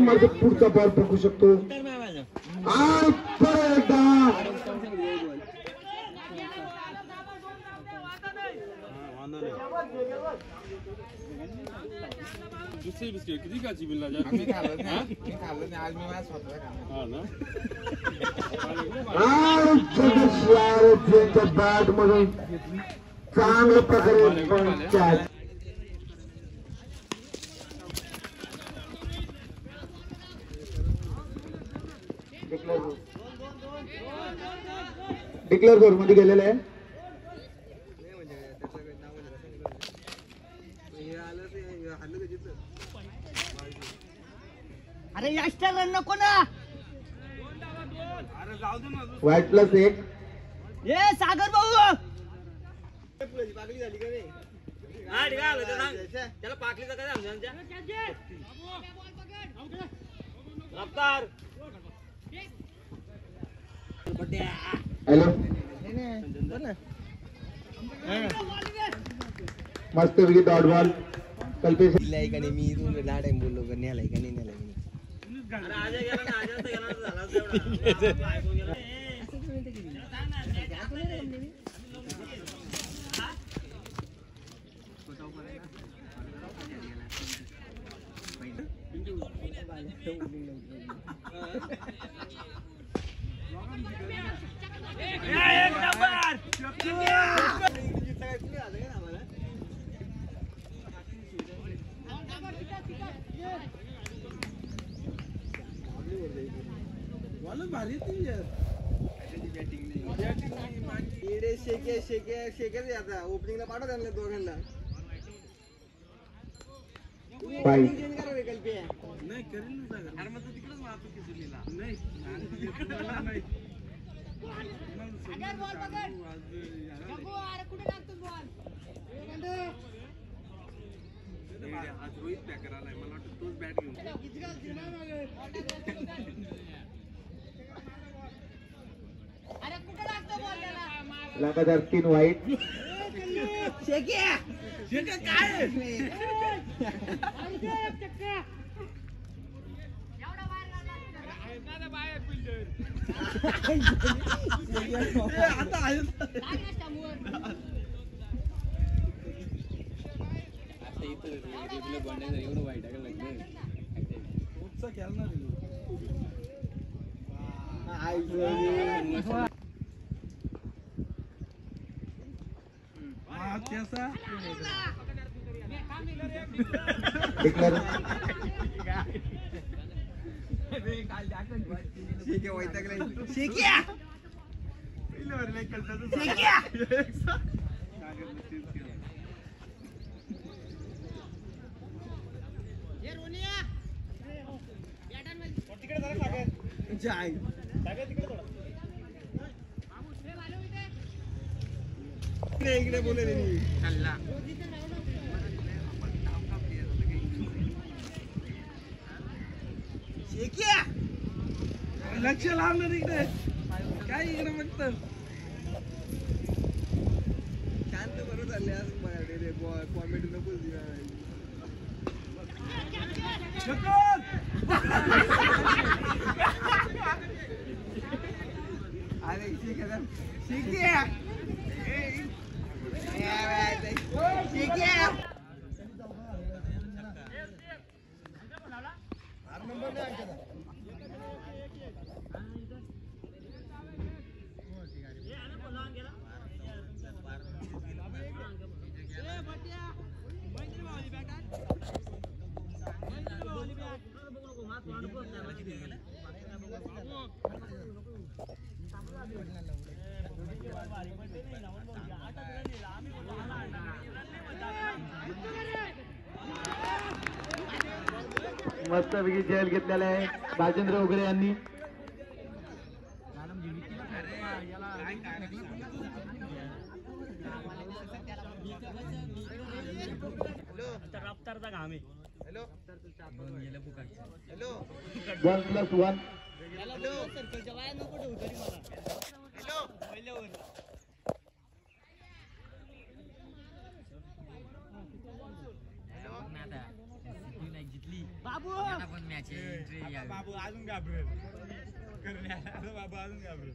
मध्ये पुढचा बॉल फेकू शकतो. दुसरी बिस्किट किती खायची बिल्ला जा मी खाल्लं नाही आज मी वास होतो हा ना बॅट मधून चांगल्या प्रकारे डिक्लेअर करून मध्ये गेलेलं आहे. अरे एक्स्ट्रा रन नको ना. White plus 1. ए सागर भाऊ पाकली झाली का नाही. त्याला पाकलीचा काय रफ्तार. हॅलो मस्त विकेट डॉट बॉल. कल्पेश का नाही मी तुला दहा टाइम बोललो का न्यालाय का नाही न्यालाय आता ओपनिंगला पाठव त्यांना दोघांना. नाही करेल ना सागर. अरे मग तू तिकडेच मारतो की सुनीला नाही आज रोहित पॅकर आलाय मला वाटतं तोच बॅट घेऊन लगातार 3 वाईट. इकडे बोले लक्ष लावणार इकडे काय इकडे फक्त शांत बरं चालले आज कॉमेडी नको अरे मस्त पैकी जेल घेतलेला आहे राजेंद्र उगरे यांनी. रफ्तारचा घाम आहे. हॅलो 1+1 सर्कलच्या बाहेर नको ठेवू तरी मला पहिल्यावर बाबू बाबू अजून घाबरेल बाबू अजून घाबरेल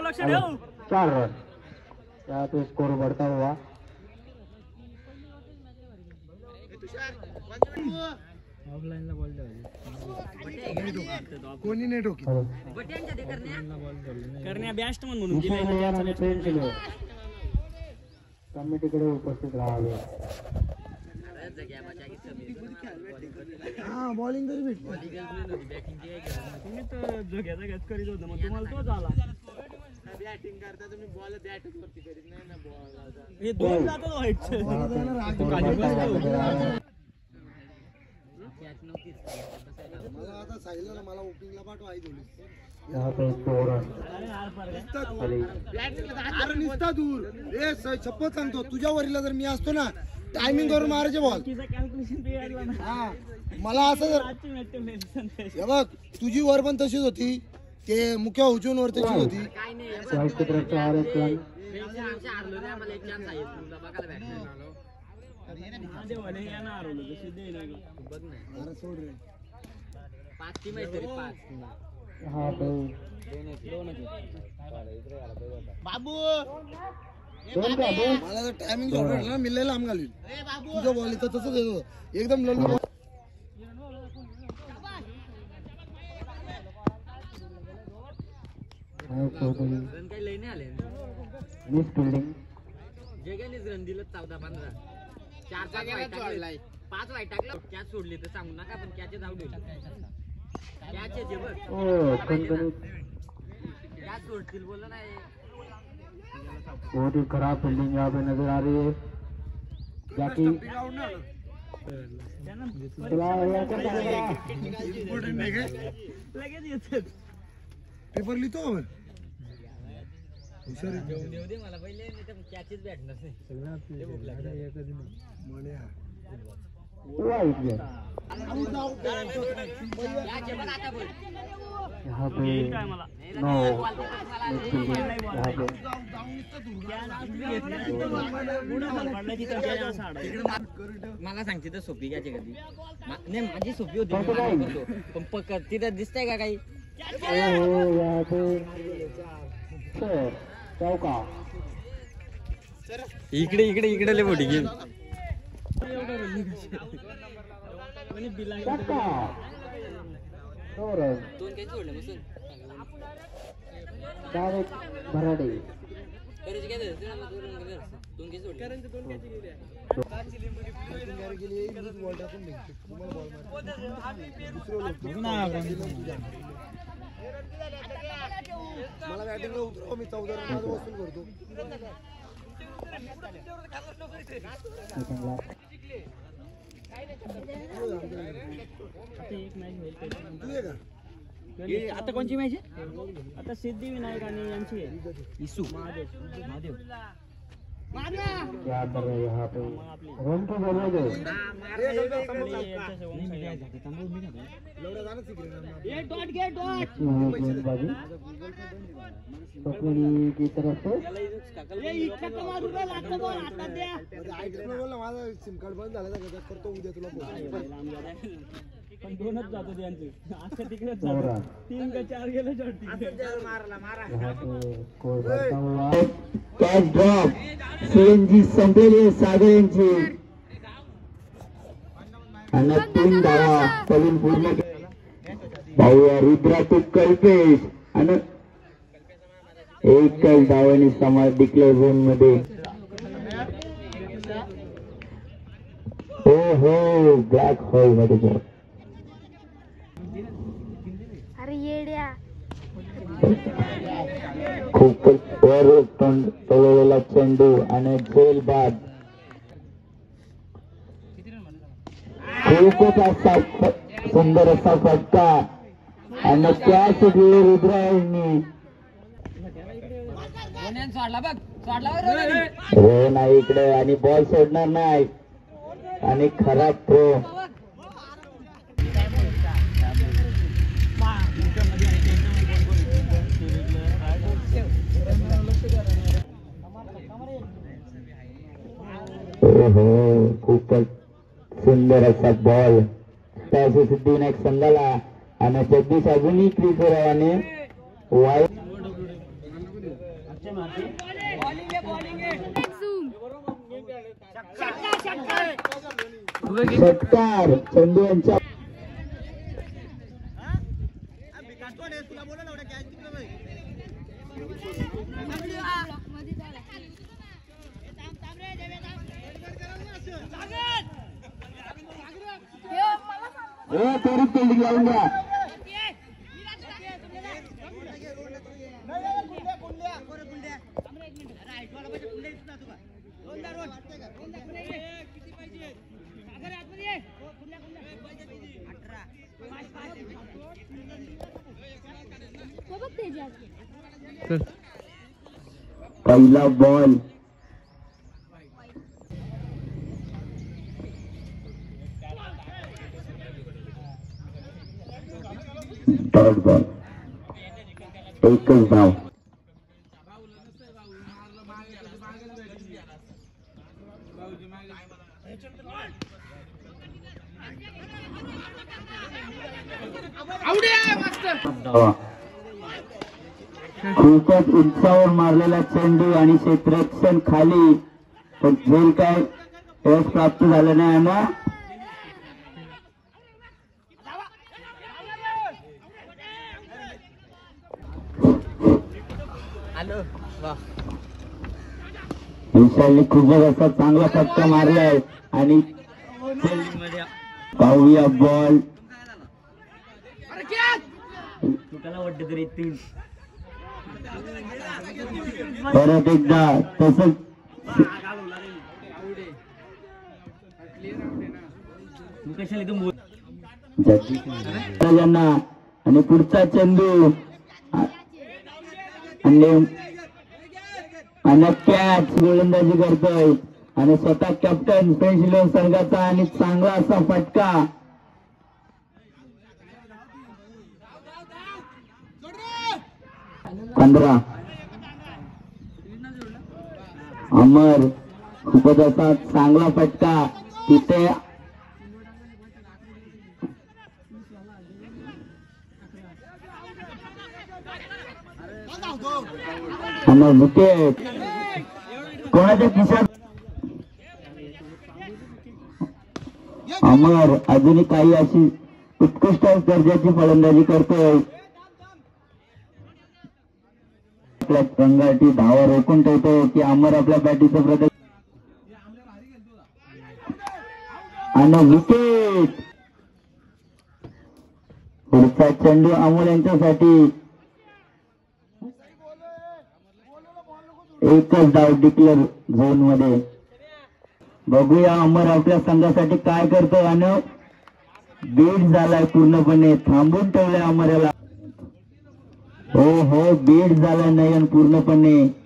लक्ष ठेव 4 रन यहाँ पे स्कोर बढ़ता हुआ कोणी नाही ठोकी करण्या बॅट्समन म्हणून कमिटीकडे उपस्थित राहावे हा बॉलिंग तरी भेटली तुम्ही तर जोग्याचा गॅस करीत होता मग तुम्हाला तोच आला बॅटिंग करता तुम्ही बॉल बॅटच वरती करीत नाही ना बॉल हे दोन जातात व्हाईट मला आता सांगितलं ना मला ओपनिंगला पाठवा आई धोली यहाँ पे 2 रन अरे निसता दूर ए शपथ सांगतो तुझ्या वरीला जर मी असतो ना टायमिंग करून मारायचे बॉल कॅल्क्युलेशन हा मला असं जर हे बघ तुझी वर पण तशीच होती ते मुख्य उचून वर तशी होती वाइट की तरफ से आ रहे रन अरे सोड रे यहाँ पे बाबू दोन का दोन मला जर टायमिंग जर भेटला ना मी लय लांब घालीन तुझं बॉल इथं तसंच येतो एकदम लल्लू ball. मिस फील्डिंग पाच वाईट टाकलं कॅच सोडली तर सांगू नका पण कॅच जाऊ दे कॅच बघ ओ कणकणीत कॅच सोडतील बोललं नाही बहुत ही खराब फील्डिंग यहाँ पे नजर आ रही है जाकी लगेच येतात पेपर लिहितो आपण देऊ दे मला पहिले नाही तर कॅचच भेटणार नाही यहाँ पे नो मला सांगते तर सोपी घ्यायची कधी नाही माझी सोपी होती पण पकड तिथं दिसतंय का काही यहाँ पे चौका इकडे इकडे इकडे लय मोठी गेम छक्का 2 रन दोन काही सोडलं बसून डायरेक्ट भराडे करायचे काय दोन काही सोडले मला बॅटिंगला उतरव मी 14 रन वसूल करतो तू ये का आता कोणची मॅच आहे आता सिद्धिविनायक आणि यांची आहे इसू महादेव क्या कर रहे यहाँ पे रन तो बोलो दो गेंदबाजी पकड़ी की तरफ से बोल माझा सिम कार्ड बंद झालं करतो उद्या तुला पण दोनच जातो त्यांचे आता तिकडेच जातो 3 का 4 गेले शॉट यहाँ पे स्कोर बढ़ता हुआ कैच ड्रॉप सीएनजी संपलेली सागर यांची आणि 3 धावा पळून पूर्ण भाऊया रुद्रा तो कल्पेश आणि एकच धावांनी समाज डिक्लेअर झोन मध्ये हो हो ब्लॅक होल मध्ये अरे येड्या खूपच वर तोडलेला चेंडू आणि झेल बाद खूपच असा सुंदर असा फटका आणि त्यासाठी रुद्रा यांनी सोडला बघ सोडला हो नाही इकडे आणि बॉल सोडणार नाही आणि खराब थ्रो. खूपच सुंदर असा बॉल सिद्धिविनायक संघाला आणि जगदीश अजूनही क्रीजवर वाईट षटकार चंदू यांच्या तरी फिल्डिंग लावून द्या. पहिला बॉल थर्ड बॉल एकच धाव. खूपच उंचावर मारलेला चेंडू आणि क्षेत्ररक्षण खाली, पण झेल काय यश प्राप्त झालं नाही. विशालने खूपच असा चांगला फटका मारलाय आणि पाहूया बॉल परत एकदा तसंच आणि पुढचा चेंडू आणि कॅच गोलंदाजी करतोय आणि स्वतः कॅप्टन फ्रेंच इलेव्हन संघाचा आणि चांगला असा फटका. पंधरा अमर खूपच असा चांगला फटका तिथे विकेट कोणाच्या खिशात. अमर अजूनही काही अशी उत्कृष्ट दर्जाची फलंदाजी करतोय. आपल्या संघाची धावा रोखून ठेवतो की अमर आपल्या बॅटीचं प्रदर्शन आणि विकेट. पुढचा चेंडू अमोल यांच्यासाठी एकच धाव डिक्लेअर झोन मध्ये. बघूया अमर आपल्या संघासाठी काय करतोय आणि बीट झालाय पूर्णपणे, थांबून ठेवलाय अमर याला. हो बीट झालाय नयन पूर्णपणे.